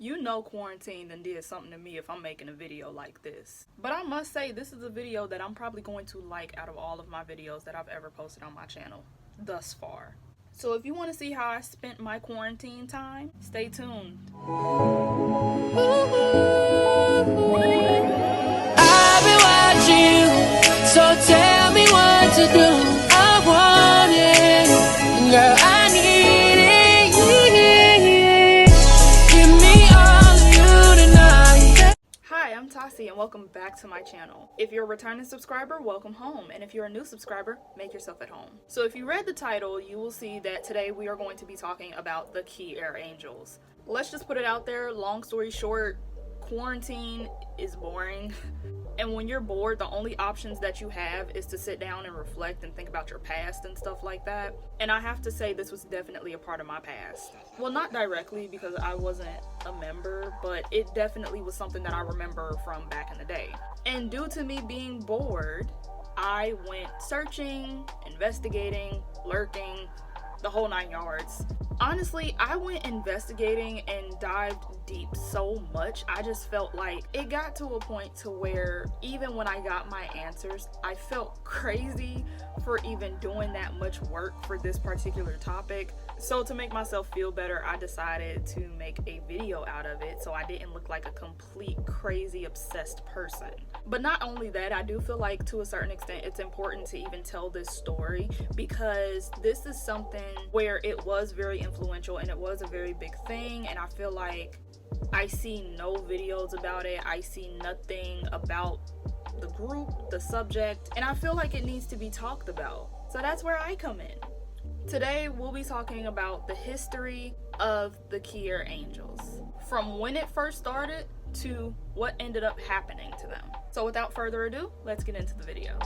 You know quarantine done did something to me if I'm making a video like this. But I must say, this is a video that I'm probably going to like out of all of my videos that I've ever posted on my channel thus far. So if you want to see how I spent my quarantine time, stay tuned. I've been watching you, so tell me what to do. I want it, girl, I need it. Give me all of you tonight. Hi, I'm Tassie and welcome back to my channel. If you're a returning subscriber, welcome home. And if you're a new subscriber, make yourself at home. So if you read the title, you will see that today we are going to be talking about the KeyAir Angels. Let's just put it out there, long story short, quarantine is boring. And when you're bored, the only options that you have is to sit down and reflect and think about your past and stuff like that. And I have to say this was definitely a part of my past. Well, not directly because I wasn't a member, but it definitely was something that I remember from back in the day. And due to me being bored, I went searching, investigating, lurking, the whole 9 yards. Honestly, I went investigating and dived deep so much. I just felt like it got to a point to where even when I got my answers, I felt crazy for even doing that much work for this particular topic. So to make myself feel better, I decided to make a video out of it so I didn't look like a complete crazy obsessed person. But not only that, I do feel like to a certain extent it's important to even tell this story because this is something where it was very influential and it was a very big thing, and I feel like I see no videos about it. I see nothing about the group, the subject, and I feel like it needs to be talked about. So that's where I come in. Today we'll be talking about the history of the KeyAir Angels, from when it first started to what ended up happening to them. So without further ado, let's get into the video.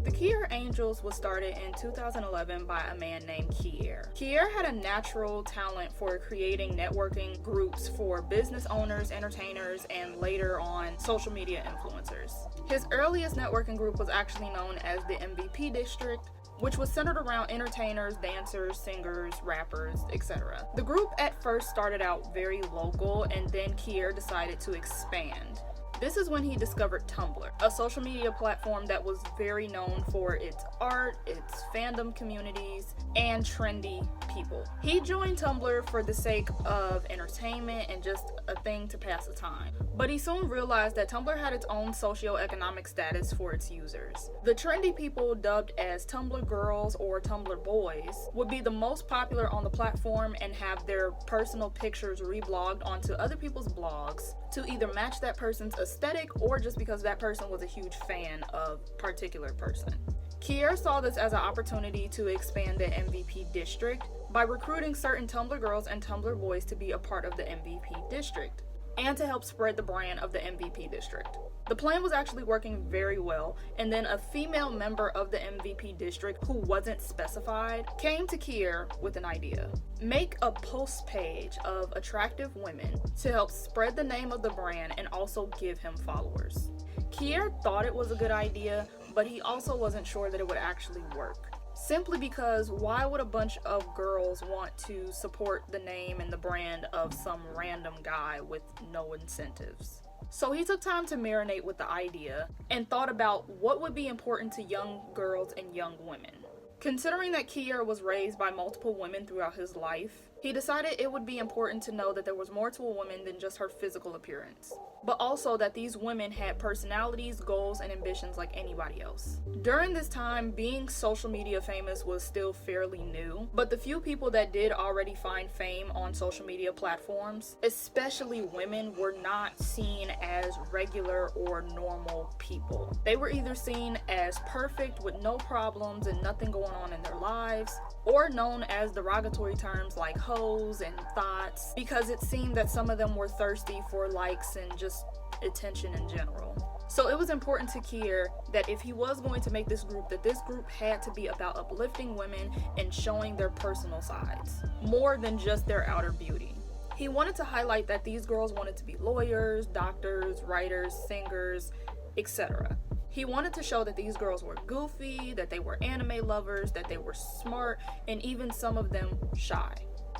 The KeyAir Angels was started in 2011 by a man named KeyAir. KeyAir had a natural talent for creating networking groups for business owners, entertainers, and later on social media influencers. His earliest networking group was actually known as the MVP District, which was centered around entertainers, dancers, singers, rappers, etc. The group at first started out very local, and then KeyAir decided to expand. This is when he discovered Tumblr, a social media platform that was very known for its art, its fandom communities, and trendy people. He joined Tumblr for the sake of entertainment and just a thing to pass the time. But he soon realized that Tumblr had its own socioeconomic status for its users. The trendy people, dubbed as Tumblr girls or Tumblr boys, would be the most popular on the platform and have their personal pictures reblogged onto other people's blogs to either match that person's aesthetic or just because that person was a huge fan of a particular person. KeyAir saw this as an opportunity to expand the MVP district by recruiting certain Tumblr girls and Tumblr boys to be a part of the MVP district and to help spread the brand of the MVP district. The plan was actually working very well, and then a female member of the MVP district who wasn't specified came to KeyAir with an idea. Make a post page of attractive women to help spread the name of the brand and also give him followers. KeyAir thought it was a good idea, but he also wasn't sure that it would actually work. Simply because why would a bunch of girls want to support the name and the brand of some random guy with no incentives? So he took time to marinate with the idea and thought about what would be important to young girls and young women. Considering that KeyAir was raised by multiple women throughout his life, he decided it would be important to know that there was more to a woman than just her physical appearance, but also that these women had personalities, goals, and ambitions like anybody else. During this time, being social media famous was still fairly new, but the few people that did already find fame on social media platforms, especially women, were not seen as regular or normal people. They were either seen as perfect with no problems and nothing going on in their lives, or known as derogatory terms like hoes and thoughts, because it seemed that some of them were thirsty for likes and just attention in general. So it was important to KeyAir that if he was going to make this group, that this group had to be about uplifting women and showing their personal sides, more than just their outer beauty. He wanted to highlight that these girls wanted to be lawyers, doctors, writers, singers, etc. He wanted to show that these girls were goofy, that they were anime lovers, that they were smart, and even some of them shy.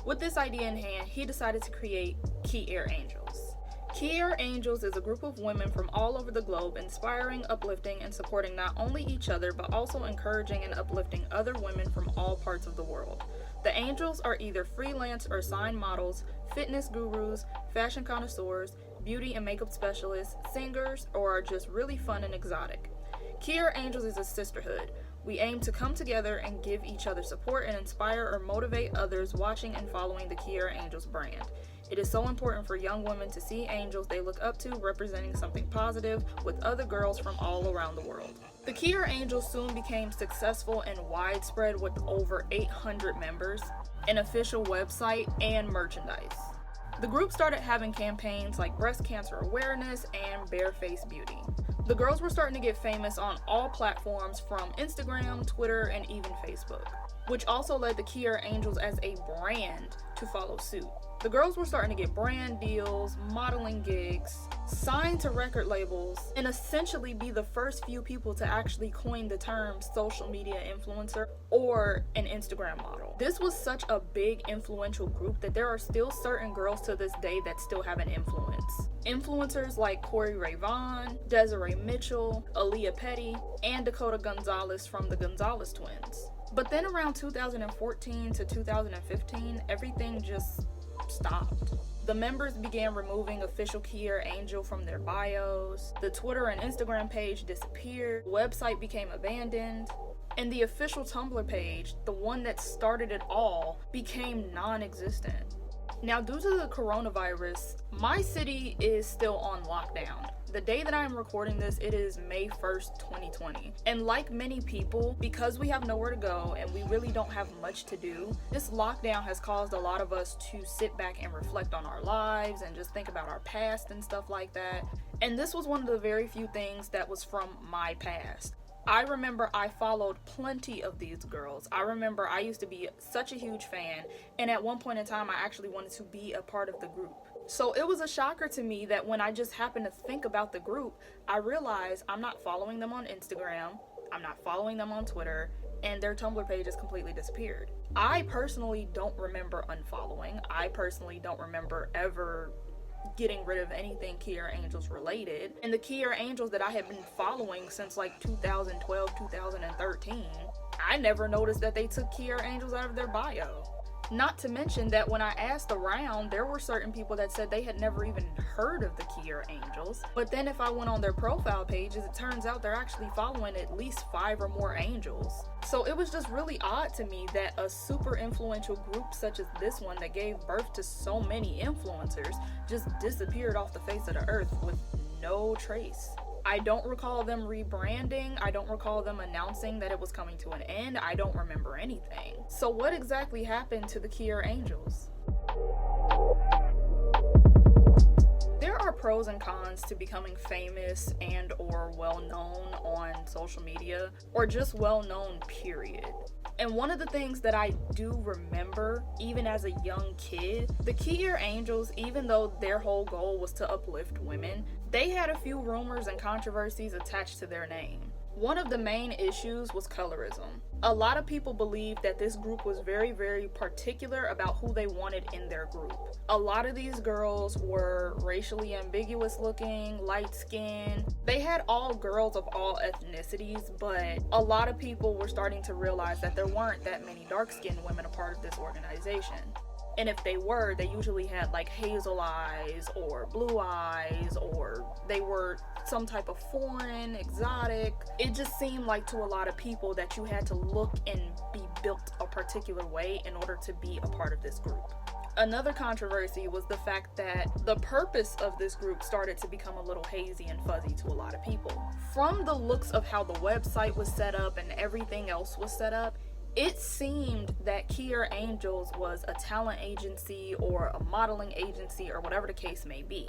With this idea in hand, he decided to create KeyAir Angels. KeyAir Angels is a group of women from all over the globe inspiring, uplifting, and supporting not only each other but also encouraging and uplifting other women from all parts of the world. The angels are either freelance or signed models, fitness gurus, fashion connoisseurs, beauty and makeup specialists, singers, or are just really fun and exotic. KeyAir Angels is a sisterhood. We aim to come together and give each other support and inspire or motivate others watching and following the KeyAir Angels brand. It is so important for young women to see angels they look up to representing something positive with other girls from all around the world. The KeyAir Angels soon became successful and widespread with over 800 members, an official website, and merchandise. The group started having campaigns like breast cancer awareness and barefaced beauty. The girls were starting to get famous on all platforms from Instagram, Twitter, and even Facebook, which also led the KeyAir Angels as a brand to follow suit. The girls were starting to get brand deals, modeling gigs, signed to record labels, and essentially be the first few people to actually coin the term social media influencer or an Instagram model. This was such a big influential group that there are still certain girls to this day that still have an influence. Influencers like Corey Ray Vaughn, Desiree Mitchell, Aaliyah Petty, and Dakota Gonzalez from the Gonzalez twins. But then around 2014 to 2015, everything just stopped. The members began removing official KeyAir Angel from their bios, the Twitter and Instagram page disappeared, the website became abandoned, and the official Tumblr page, the one that started it all, became non-existent. Now, due to the coronavirus, my city is still on lockdown. The day that I am recording this, it is May 1st, 2020. And like many people, because we have nowhere to go and we really don't have much to do, this lockdown has caused a lot of us to sit back and reflect on our lives and just think about our past and stuff like that. And this was one of the very few things that was from my past. I remember I followed plenty of these girls. I remember I used to be such a huge fan, and at one point in time I actually wanted to be a part of the group. So it was a shocker to me that when I just happened to think about the group, I realized I'm not following them on Instagram, I'm not following them on Twitter, and their Tumblr page has completely disappeared. I personally don't remember unfollowing. I personally don't remember ever getting rid of anything KeyAir Angels related. And the KeyAir Angels that I had been following since like 2012, 2013, I never noticed that they took KeyAir Angels out of their bio. Not to mention that when I asked around, there were certain people that said they had never even heard of the KeyAir Angels. But then if I went on their profile pages, it turns out they're actually following at least 5 or more angels. So it was just really odd to me that a super influential group such as this one that gave birth to so many influencers just disappeared off the face of the earth with no trace. I don't recall them rebranding. I don't recall them announcing that it was coming to an end. I don't remember anything. So what exactly happened to the KeyAir Angels? There are pros and cons to becoming famous and or well-known on social media, or just well-known, period. And one of the things that I do remember, even as a young kid, the KeyAir Angels, even though their whole goal was to uplift women, they had a few rumors and controversies attached to their name. One of the main issues was colorism. A lot of people believed that this group was very, very particular about who they wanted in their group. A lot of these girls were racially ambiguous looking, light skinned. They had all girls of all ethnicities, but a lot of people were starting to realize that there weren't that many dark skinned women a part of this organization. And if they were, they usually had like hazel eyes or blue eyes, or they were some type of foreign, exotic. It just seemed like to a lot of people that you had to look and be built a particular way in order to be a part of this group. Another controversy was the fact that the purpose of this group started to become a little hazy and fuzzy to a lot of people. From the looks of how the website was set up and everything else was set up, it seemed that KeyAir Angels was a talent agency or a modeling agency or whatever the case may be.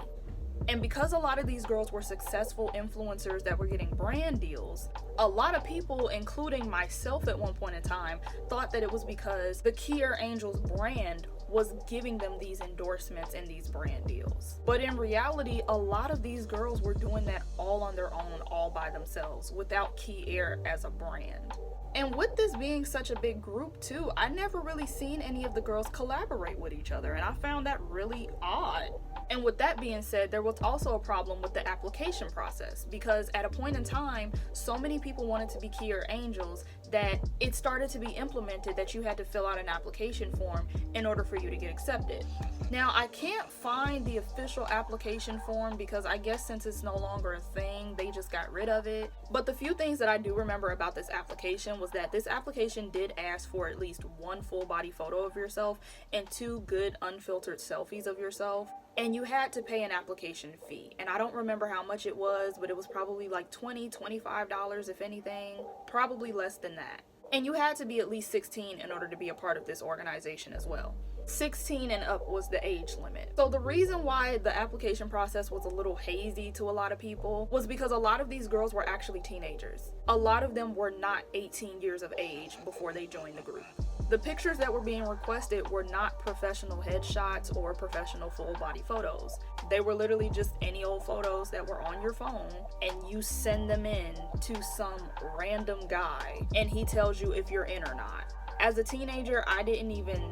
And because a lot of these girls were successful influencers that were getting brand deals, a lot of people, including myself at one point in time, thought that it was because the KeyAir Angels brand was giving them these endorsements and these brand deals. But in reality, a lot of these girls were doing that all on their own, all by themselves, without KeyAir as a brand. And with this being such a big group too, I never really seen any of the girls collaborate with each other, and I found that really odd. And with that being said, there was also a problem with the application process, because at a point in time, so many people wanted to be KeyAir Angels that it started to be implemented that you had to fill out an application form in order for you to get accepted. Now, I can't find the official application form because I guess since it's no longer a thing, they just got rid of it. But the few things that I do remember about this application was that this application did ask for at least one full body photo of yourself and 2 good unfiltered selfies of yourself. And you had to pay an application fee. And I don't remember how much it was, but it was probably like $20, $25 if anything, probably less than that. And you had to be at least 16 in order to be a part of this organization as well. 16 and up was the age limit. So the reason why the application process was a little hazy to a lot of people was because a lot of these girls were actually teenagers. A lot of them were not 18 years of age before they joined the group. The pictures that were being requested were not professional headshots or professional full body photos. They were literally just any old photos that were on your phone, and you send them in to some random guy and he tells you if you're in or not. As a teenager, I didn't even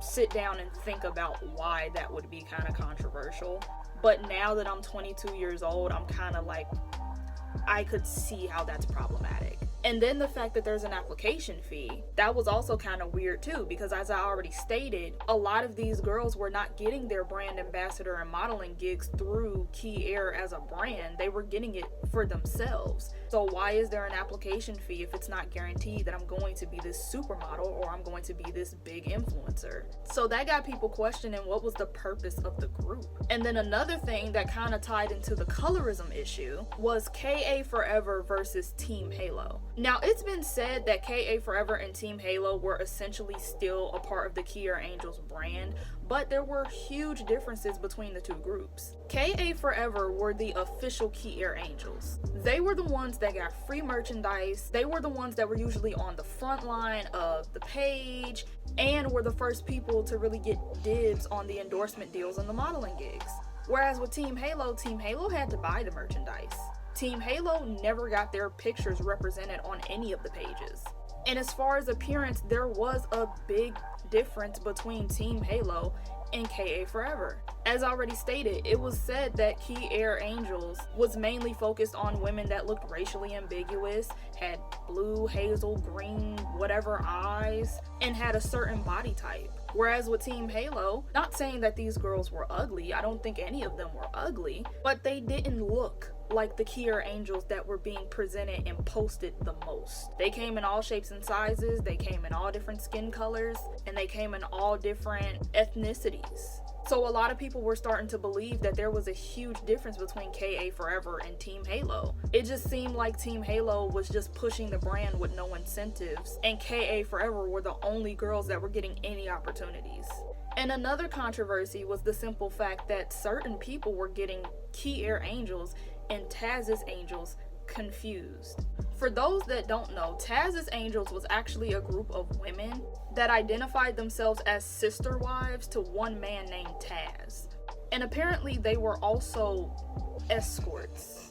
sit down and think about why that would be kind of controversial. But now that I'm 22 years old, I'm kind of like, I could see how that's problematic. And then the fact that there's an application fee, that was also kind of weird too, because as I already stated, a lot of these girls were not getting their brand ambassador and modeling gigs through KeyAir as a brand. They were getting it for themselves. So why is there an application fee if it's not guaranteed that I'm going to be this supermodel or I'm going to be this big influencer? So that got people questioning what was the purpose of the group. And then another thing that kind of tied into the colorism issue was KA Forever versus Team Halo. Now, it's been said that KA Forever and Team Halo were essentially still a part of the KeyAir Angels brand, but there were huge differences between the two groups. KA Forever were the official KeyAir Angels. They were the ones that got free merchandise. They were the ones that were usually on the front line of the page and were the first people to really get dibs on the endorsement deals and the modeling gigs. Whereas with Team Halo had to buy the merchandise. Team Halo never got their pictures represented on any of the pages. And as far as appearance, there was a big difference between Team Halo and KA Forever. As already stated, it was said that KeyAir Angels was mainly focused on women that looked racially ambiguous, had blue, hazel, green, whatever eyes, and had a certain body type. Whereas with Team Halo, not saying that these girls were ugly, I don't think any of them were ugly, but they didn't look like the KeyAir Angels that were being presented and posted the most. They came in all shapes and sizes, they came in all different skin colors, and they came in all different ethnicities. So a lot of people were starting to believe that there was a huge difference between KA Forever and Team Halo. It just seemed like Team Halo was just pushing the brand with no incentives, and KA Forever were the only girls that were getting any opportunities. And another controversy was the simple fact that certain people were getting KeyAir Angels and Taz's Angels confused. For those that don't know, Taz's Angels was actually a group of women that identified themselves as sister wives to one man named Taz. And apparently they were also escorts.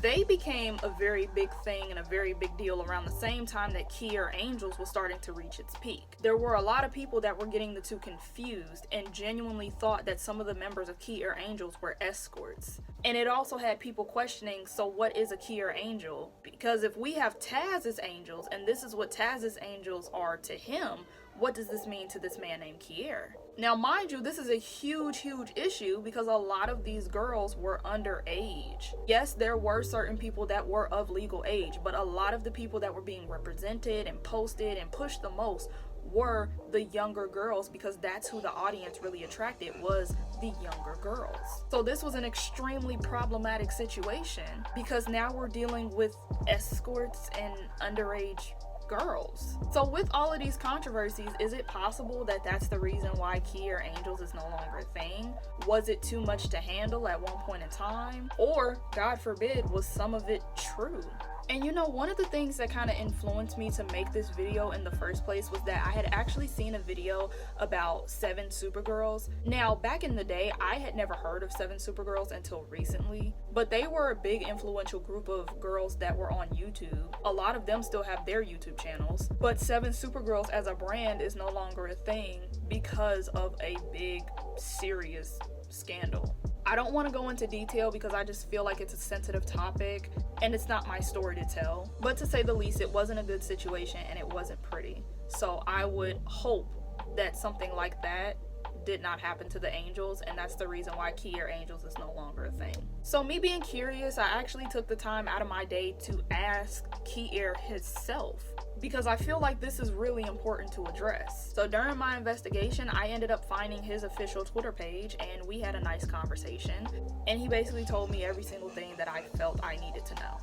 They became a very big thing and a very big deal around the same time that KeyAir Angels was starting to reach its peak. There were a lot of people that were getting the two confused and genuinely thought that some of the members of KeyAir Angels were escorts. And it also had people questioning, so what is a KeyAir Angel? Because if we have Taz's Angels, and this is what Taz's Angels are to him, what does this mean to this man named KeyAir? Now, mind you, this is a huge issue because a lot of these girls were underage. Yes, there were certain people that were of legal age, but a lot of the people that were being represented and posted and pushed the most were the younger girls, because that's who the audience really attracted, was the younger girls. So this was an extremely problematic situation because now we're dealing with escorts and underage girls. So with all of these controversies, is it possible that that's the reason why KeyAir Angels is no longer a thing? Was it too much to handle at one point in time? Or, God forbid, was some of it true? And you know, one of the things that kind of influenced me to make this video in the first place was that I had actually seen a video about 7 Supergirls. Now, back in the day, I had never heard of 7 Supergirls until recently, but they were a big influential group of girls that were on YouTube. A lot of them still have their YouTube channels, but 7 Supergirls as a brand is no longer a thing because of a big, serious scandal. I don't want to go into detail because I just feel like it's a sensitive topic and it's not my story to tell. But to say the least, it wasn't a good situation and it wasn't pretty. So I would hope that something like that did not happen to the Angels, and that's the reason why KeyAir Angels is no longer a thing. So me being curious, I actually took the time out of my day to ask KeyAir himself, because I feel like this is really important to address. So during my investigation, I ended up finding his official Twitter page and we had a nice conversation, and he basically told me every single thing that I felt I needed to know.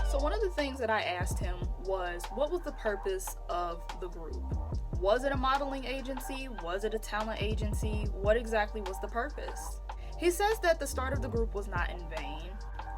So one of the things that I asked him was, what was the purpose of the group? Was it a modeling agency? Was it a talent agency? What exactly was the purpose? He says that the start of the group was not in vain.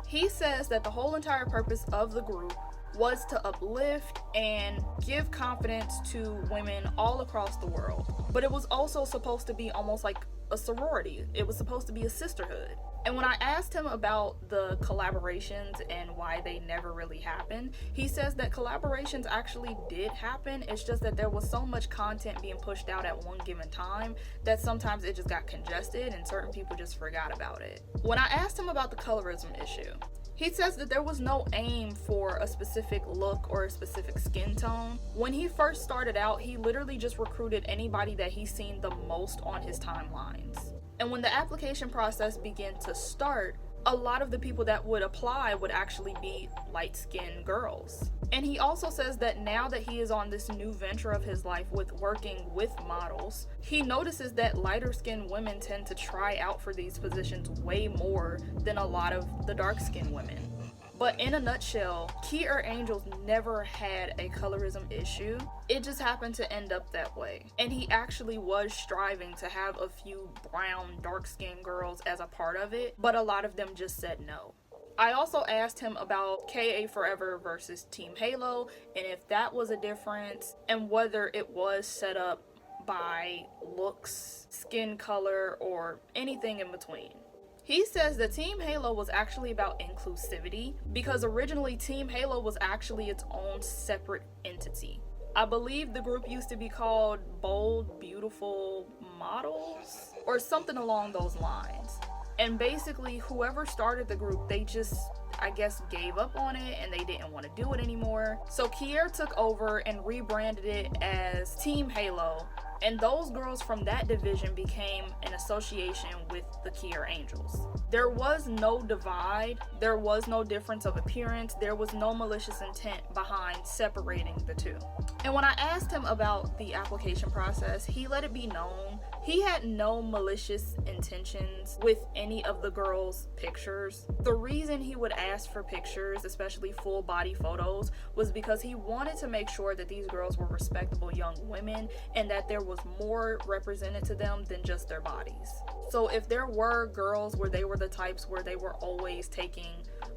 He says that the whole entire purpose of the group was to uplift and give confidence to women all across the world. But it was also supposed to be almost like a sorority. It was supposed to be a sisterhood. And when I asked him about the collaborations and why they never really happened, he says that collaborations actually did happen. It's just that there was so much content being pushed out at one given time that sometimes it just got congested and certain people just forgot about it. When I asked him about the colorism issue, he says that there was no aim for a specific look or a specific skin tone. When he first started out, he literally just recruited anybody that he's seen the most on his timelines. And when the application process began to start, a lot of the people that would apply would actually be light-skinned girls. And he also says that now that he is on this new venture of his life with working with models, he notices that lighter-skinned women tend to try out for these positions way more than a lot of the dark-skinned women. But in a nutshell, KeyAir Angels never had a colorism issue. It just happened to end up that way. And he actually was striving to have a few brown, dark-skinned girls as a part of it, but a lot of them just said no. I also asked him about KA Forever versus Team Halo, and if that was a difference, and whether it was set up by looks, skin color, or anything in between. He says that Team Halo was actually about inclusivity because originally Team Halo was actually its own separate entity. I believe the group used to be called Bold Beautiful Models or something along those lines. And basically whoever started the group, they just, I guess, gave up on it and they didn't want to do it anymore. So KeyAir took over and rebranded it as Team Halo. And those girls from that division became an association with the KeyAir Angels. There was no divide, there was no difference of appearance, there was no malicious intent behind separating the two. And when I asked him about the application process, he let it be known he had no malicious intentions with any of the girls' pictures. The reason he would ask for pictures, especially full body photos, was because he wanted to make sure that these girls were respectable young women and that there was more represented to them than just their bodies. So if there were girls where they were the types where they were always taking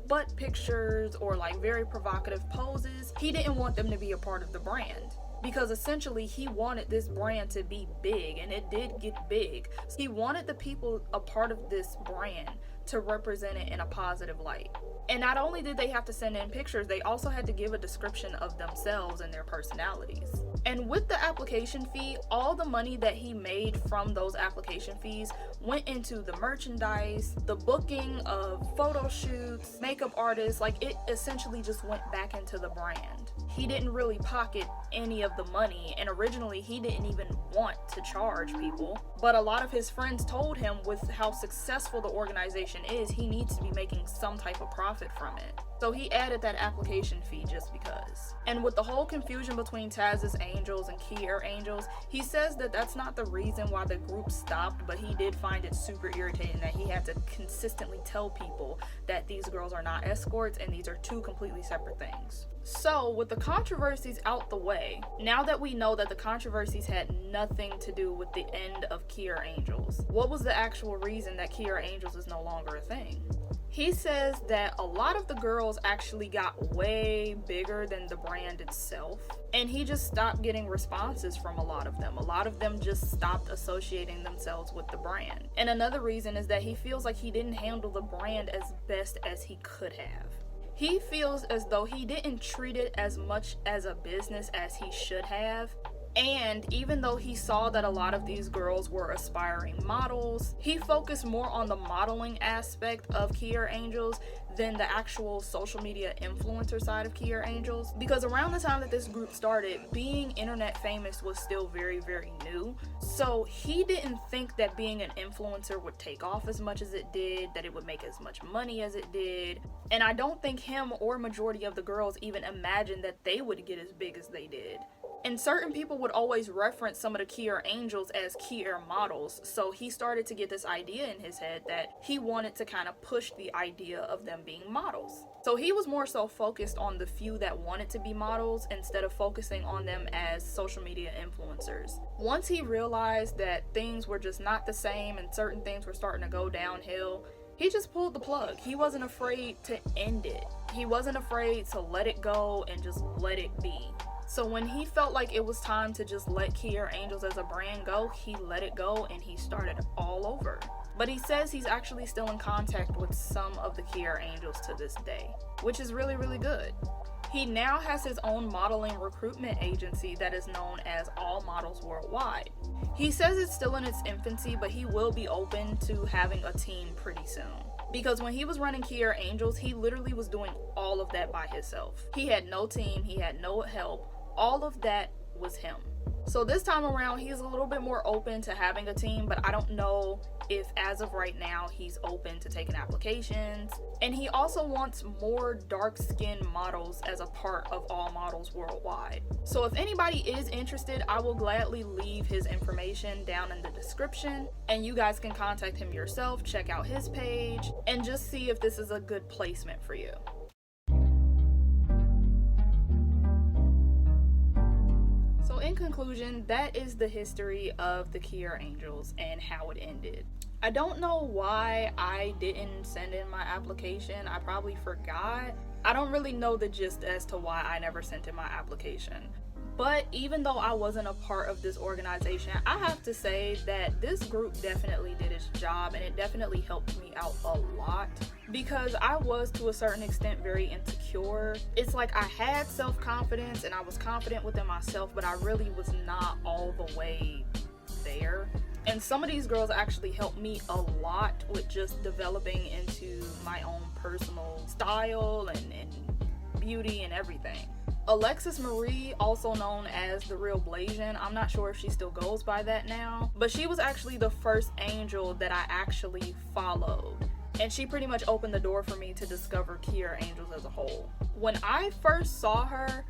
butt pictures or like very provocative poses, he didn't want them to be a part of the brand. Because essentially he wanted this brand to be big, and it did get big. He wanted the people a part of this brand to represent it in a positive light. And not only did they have to send in pictures, they also had to give a description of themselves and their personalities. And with the application fee, all the money that he made from those application fees went into the merchandise, the booking of photo shoots, makeup artists. Like, it essentially just went back into the brand. He didn't really pocket any of the money, and originally he didn't even want to charge people. But a lot of his friends told him with how successful the organization is, he needs to be making some type of profit from it. So he added that application fee just because. And with the whole confusion between Taz's Angels and KeyAir Angels, he says that that's not the reason why the group stopped, but he did find it super irritating that he had to consistently tell people that these girls are not escorts and these are two completely separate things. So with the controversies out the way, now that we know that the controversies had nothing to do with the end of KeyAir Angels, what was the actual reason that KeyAir Angels is no longer a thing? He says that a lot of the girls actually got way bigger than the brand itself, and he just stopped getting responses from a lot of them. A lot of them just stopped associating themselves with the brand. And another reason is that he feels like he didn't handle the brand as best as he could have. He feels as though he didn't treat it as much as a business as he should have. And even though he saw that a lot of these girls were aspiring models, he focused more on the modeling aspect of KeyAir Angels than the actual social media influencer side of KeyAir Angels. Because around the time that this group started, being internet famous was still very, very new. So he didn't think that being an influencer would take off as much as it did, that it would make as much money as it did. And I don't think him or majority of the girls even imagined that they would get as big as they did. And certain people would always reference some of the KeyAir Angels as KeyAir models, so he started to get this idea in his head that he wanted to kind of push the idea of them being models. So he was more so focused on the few that wanted to be models instead of focusing on them as social media influencers. Once he realized that things were just not the same and certain things were starting to go downhill, he just pulled the plug. He wasn't afraid to end it. He wasn't afraid to let it go and just let it be. So when he felt like it was time to just let KeyAir Angels as a brand go, he let it go and he started all over. But he says he's actually still in contact with some of the KeyAir Angels to this day, which is really, really good. He now has his own modeling recruitment agency that is known as All Models Worldwide. He says it's still in its infancy, but he will be open to having a team pretty soon. Because when he was running KeyAir Angels, he literally was doing all of that by himself. He had no team, he had no help. All of that was him. So this time around, he's a little bit more open to having a team, but I don't know if as of right now he's open to taking applications. And he also wants more dark-skinned models as a part of All Models Worldwide. So if anybody is interested, I will gladly leave his information down in the description, and you guys can contact him yourself, check out his page, and just see if this is a good placement for you. So in conclusion, that is the history of the KeyAir Angels and how it ended. I don't know why I didn't send in my application. I probably forgot. I don't really know the gist as to why I never sent in my application. But even though I wasn't a part of this organization, I have to say that this group definitely did its job, and it definitely helped me out a lot because I was to a certain extent very insecure. It's like I had self-confidence and I was confident within myself, but I really was not all the way there. And some of these girls actually helped me a lot with just developing into my own personal style and beauty and everything. Alexis Marie, also known as The Real Blasian, I'm not sure if she still goes by that now, but she was actually the first angel that I actually followed. And she pretty much opened the door for me to discover KeyAir Angels as a whole. When I first saw her,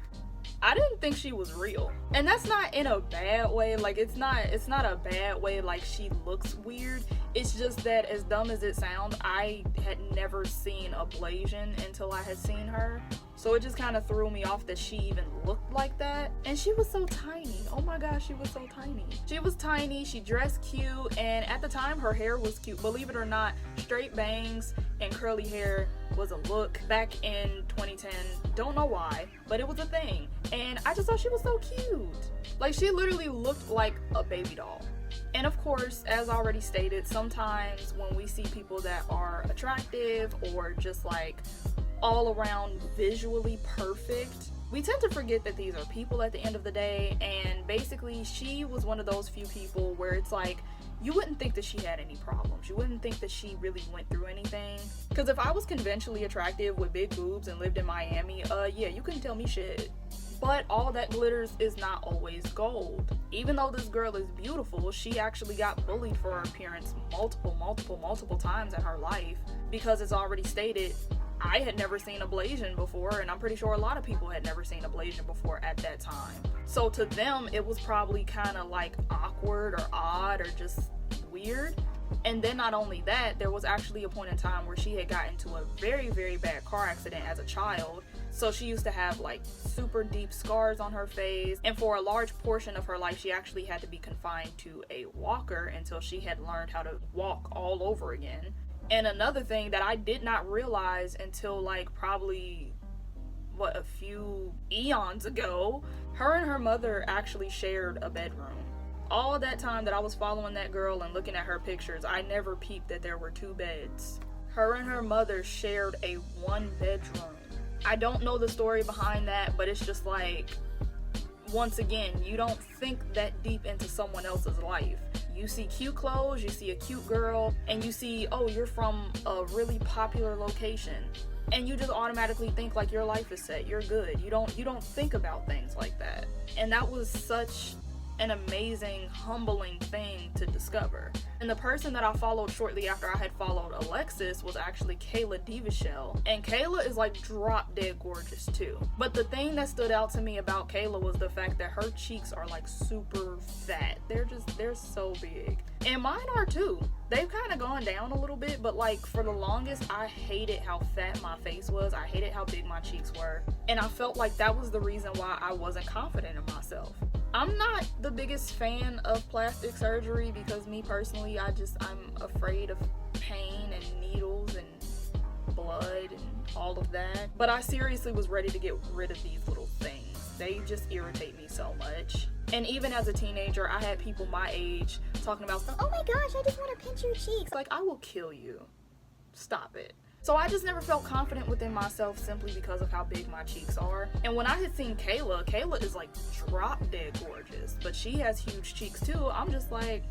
I didn't think she was real. And that's not in a bad way. Like, it's not a bad way like she looks weird. It's just that, as dumb as it sounds, I had never seen a Blasian until I had seen her. So it just kind of threw me off that she even looked like that. And she was so tiny. Oh my gosh, she was so tiny. She was tiny, she dressed cute, and at the time her hair was cute. Believe it or not, straight bangs and curly hair was a look back in 2010. Don't know why, but it was a thing. And I just thought she was so cute. Like, she literally looked like a baby doll. And of course, as already stated, sometimes when we see people that are attractive or just like all around visually perfect, we tend to forget that these are people at the end of the day. And basically, she was one of those few people where it's like, you wouldn't think that she had any problems. You wouldn't think that she really went through anything. Because if I was conventionally attractive with big boobs and lived in Miami, yeah, you couldn't tell me shit. But all that glitters is not always gold. Even though this girl is beautiful, she actually got bullied for her appearance multiple times in her life. Because it's already stated, I had never seen a Blasian before, and I'm pretty sure a lot of people had never seen a Blasian before at that time. So to them, it was probably kind of like awkward or odd or just weird. And then not only that, there was actually a point in time where she had gotten into a very, very bad car accident as a child. So she used to have like super deep scars on her face. And for a large portion of her life, she actually had to be confined to a walker until she had learned how to walk all over again. And another thing that I did not realize until like probably a few eons ago, her and her mother actually shared a bedroom. All that time that I was following that girl and looking at her pictures, I never peeped that there were 2 beds. Her and her mother shared a 1 bedroom. I don't know the story behind that, but it's just like, once again, you don't think that deep into someone else's life. You see cute clothes, you see a cute girl, and you see, oh, you're from a really popular location. And you just automatically think like your life is set, you're good. You don't think about things like that. And that was such an amazing, humbling thing to discover. And the person that I followed shortly after I had followed Alexis was actually Kayla Devishell. And Kayla is like drop dead gorgeous too. But the thing that stood out to me about Kayla was the fact that her cheeks are like super fat. They're so big. And mine are too. They've kind of gone down a little bit, but like for the longest, I hated how fat my face was. I hated how big my cheeks were. And I felt like that was the reason why I wasn't confident in myself. I'm not the biggest fan of plastic surgery because me personally, I'm afraid of pain and needles and blood and all of that. But I seriously was ready to get rid of these little things. They just irritate me so much. And even as a teenager, I had people my age talking about stuff. Oh my gosh, I just want to pinch your cheeks. Like, I will kill you. Stop it. So I just never felt confident within myself simply because of how big my cheeks are. And when I had seen Kayla is like drop dead gorgeous, but she has huge cheeks too. I'm just like,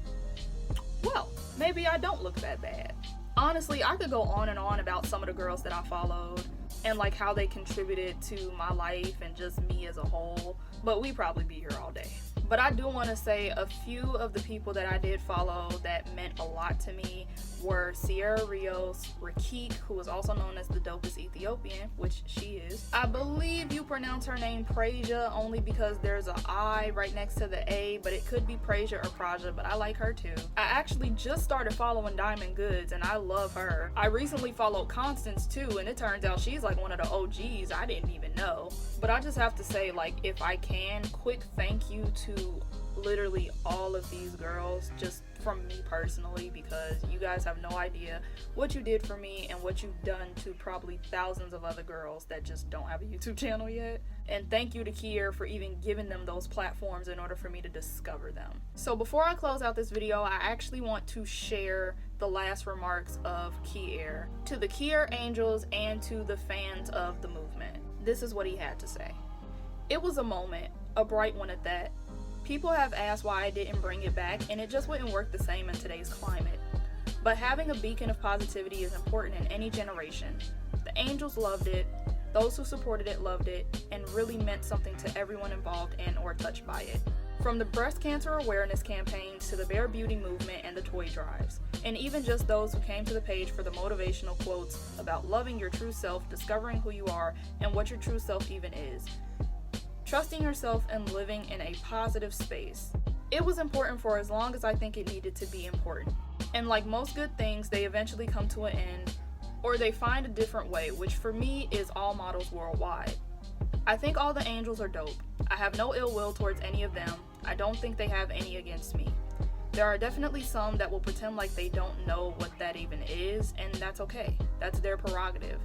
well, maybe I don't look that bad. Honestly, I could go on and on about some of the girls that I followed and like how they contributed to my life and just me as a whole, but we'd probably be here all day. But I do want to say a few of the people that I did follow that meant a lot to me were Sierra Rios, Rakik, who is also known as the dopest Ethiopian, which she is. I believe you pronounce her name Praja only because there's an I right next to the A, but it could be Praja or Praja, but I like her too. I actually just started following Diamond Goods and I love her. I recently followed Constance too, and it turns out she's like one of the OGs. I didn't even know. But I just have to say, like, if I can, quick thank you to literally all of these girls, just from me personally, because you guys have no idea what you did for me and what you've done to probably thousands of other girls that just don't have a YouTube channel yet. And thank you to KeyAir for even giving them those platforms in order for me to discover them. So before I close out this video, I actually want to share the last remarks of KeyAir to the KeyAir Angels and to the fans of the movement. This is what he had to say. It was a moment, a bright one at that. People have asked why I didn't bring it back, and it just wouldn't work the same in today's climate. But having a beacon of positivity is important in any generation. The Angels loved it, those who supported it loved it, and really meant something to everyone involved in or touched by it. From the breast cancer awareness campaigns to the Bare Beauty movement and the toy drives, and even just those who came to the page for the motivational quotes about loving your true self, discovering who you are, and what your true self even is. Trusting yourself and living in a positive space. It was important for as long as I think it needed to be important. And like most good things, they eventually come to an end, or they find a different way, which for me is all models worldwide. I think all the Angels are dope. I have no ill will towards any of them. I don't think they have any against me. There are definitely some that will pretend like they don't know what that even is, and that's okay. That's their prerogative.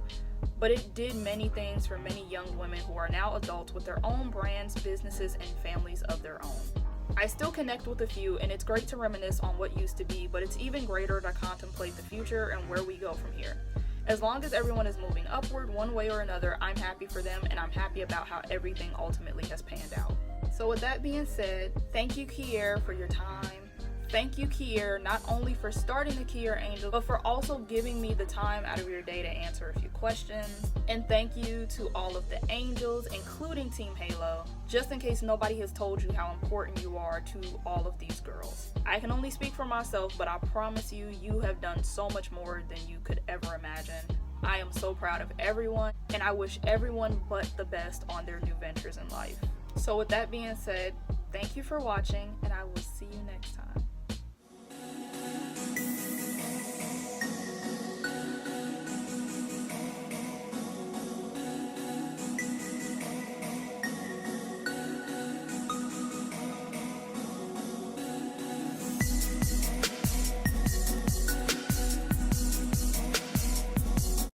But it did many things for many young women who are now adults with their own brands, businesses, and families of their own. I still connect with a few, and it's great to reminisce on what used to be, but it's even greater to contemplate the future and where we go from here. As long as everyone is moving upward one way or another, I'm happy for them, and I'm happy about how everything ultimately has panned out. So with that being said, thank you KeyAir for your time. Thank you KeyAir not only for starting the KeyAir Angel, but for also giving me the time out of your day to answer a few questions. And thank you to all of the Angels, including Team Halo, just in case nobody has told you how important you are to all of these girls. I can only speak for myself, but I promise you, you have done so much more than you could ever imagine. I am so proud of everyone, and I wish everyone but the best on their new ventures in life. So with that being said, thank you for watching, and I will see you next time.